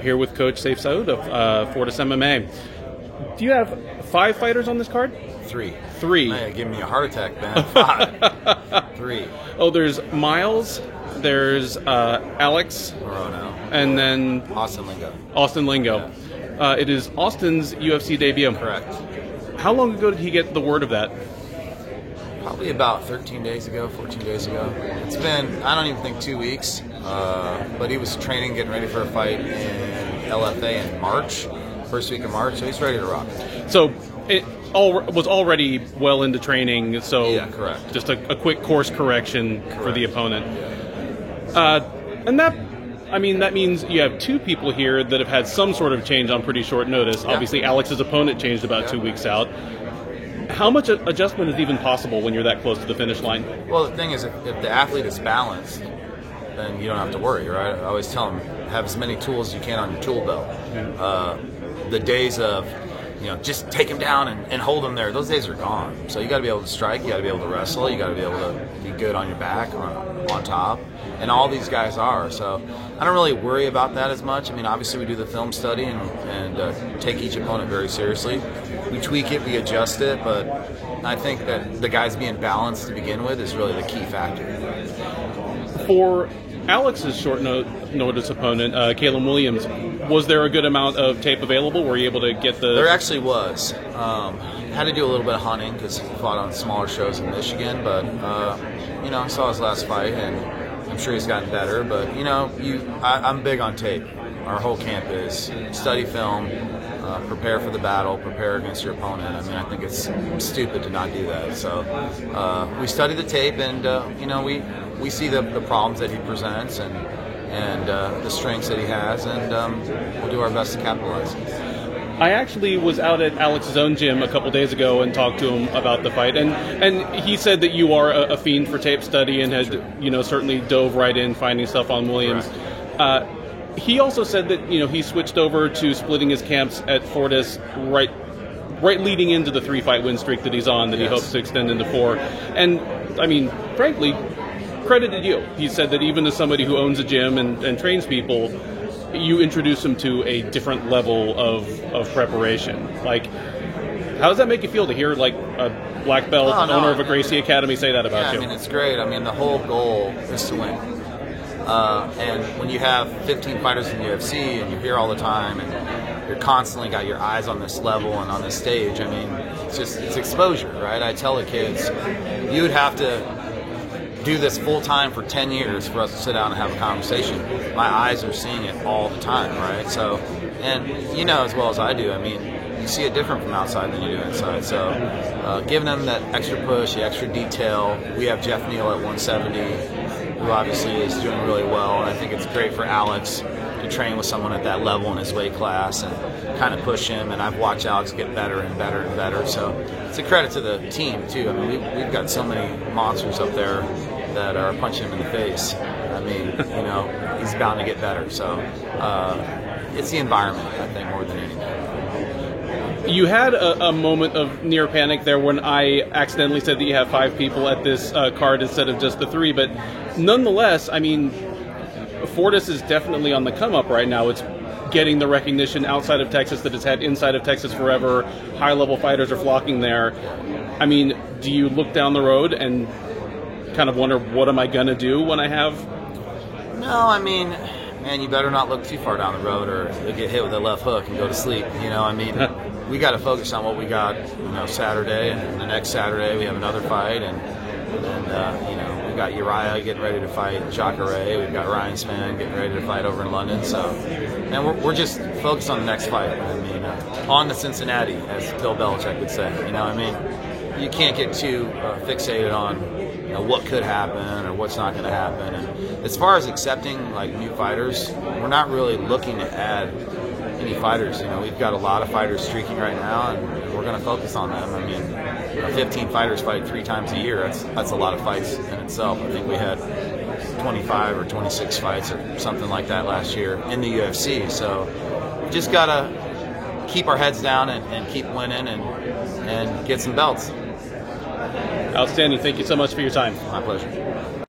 Here with Coach Saif Saud of Fortis MMA. Do you have 5 fighters on this card? 3. 3. Man, give me a heart attack, man. 5. 3. Oh, there's Miles, there's Alex, Morono, and then Austin Lingo. Austin Lingo. Yeah. It is Austin's UFC debut. Correct. How long ago did he get the word of that? Probably about 13 days ago, 14 days ago. It's been, I don't even think 2 weeks, but he was training, getting ready for a fight in LFA in March, first week of March, so he's ready to rock. So it was already well into training, so Yeah, correct. Just a quick course correction for the opponent. And that means you have 2 people here that have had some sort of change on pretty short notice. Yeah. Obviously, Alex's opponent changed about 2 weeks out. How much adjustment is even possible when you're that close to the finish line? Well, the thing is, if the athlete is balanced, then you don't have to worry, right? I always tell them, have as many tools as you can on your tool belt. The days of, just take him down and hold him there, those days are gone. So you got to be able to strike, you got to be able to wrestle, you got to be able to be good on your back, on top, and all these guys are. So I don't really worry about that as much. I mean, obviously we do the film study and take each opponent very seriously. We tweak it, we adjust it, but I think that the guys being balanced to begin with is really the key factor. For Alex's short notice opponent, Caleb Williams, was there a good amount of tape available? Were you able to get the... There actually was. Had to do a little bit of hunting because he fought on smaller shows in Michigan, but, I saw his last fight, and I'm sure he's gotten better, but, I'm big on tape. Our whole camp is study film, prepare for the battle, prepare against your opponent. I mean, I think it's stupid to not do that. So we study the tape, and we see the problems that he presents and the strengths that he has, and we'll do our best to capitalize. I actually was out at Alex's own gym a couple days ago and talked to him about the fight, and he said that you are a fiend for tape study and has certainly dove right in finding stuff on Williams. He also said that he switched over to splitting his camps at Fortis right leading into the 3-fight win streak that he's on, that he hopes to extend into 4. And I mean, frankly, credit to you. He said that even as somebody who owns a gym and trains people, you introduce him to a different level of preparation. Like, how does that make you feel to hear like a black belt owner of a Gracie Academy say that about you? I mean, it's great. I mean, the whole goal is to win. And when you have 15 fighters in the UFC and you're here all the time and you're constantly got your eyes on this level and on this stage, I mean, it's exposure, right? I tell the kids, you would have to do this full time for 10 years for us to sit down and have a conversation. My eyes are seeing it all the time, right? So, and as well as I do, I mean, you see it different from outside than you do inside. So giving them that extra push, the extra detail. We have Jeff Neal at 170. Who obviously is doing really well, and I think it's great for Alex to train with someone at that level in his weight class and kind of push him, and I've watched Alex get better and better and better, so it's a credit to the team too. I mean, we've got so many monsters up there that are punching him in the face. I mean, he's bound to get better, so it's the environment, I think, more than anything. You had a moment of near panic there when I accidentally said that you have 5 people at this card instead of just the 3, but nonetheless, I mean, Fortis is definitely on the come up right now. It's getting the recognition outside of Texas that it's had inside of Texas forever. High-level fighters are flocking there. I mean, do you look down the road and kind of wonder, what am I going to do when I have... No, I mean, man, you better not look too far down the road or you'll get hit with a left hook and go to sleep. I mean, we got to focus on what we got, Saturday, and the next Saturday we have another fight, and we got Uriah getting ready to fight Jacare. We've got Ryan Spann getting ready to fight over in London. So, and we're just focused on the next fight. I mean, on to Cincinnati, as Bill Belichick would say. I mean, you can't get too fixated on what could happen or what's not going to happen. And as far as accepting like new fighters, we're not really looking to add any fighters. We've got a lot of fighters streaking right now, and we're going to focus on them. I mean, 15 fighters fight 3 times a year. That's a lot of fights in itself. I think we had 25 or 26 fights or something like that last year in the UFC. So we just got to keep our heads down and keep winning and get some belts. Outstanding. Thank you so much for your time. My pleasure.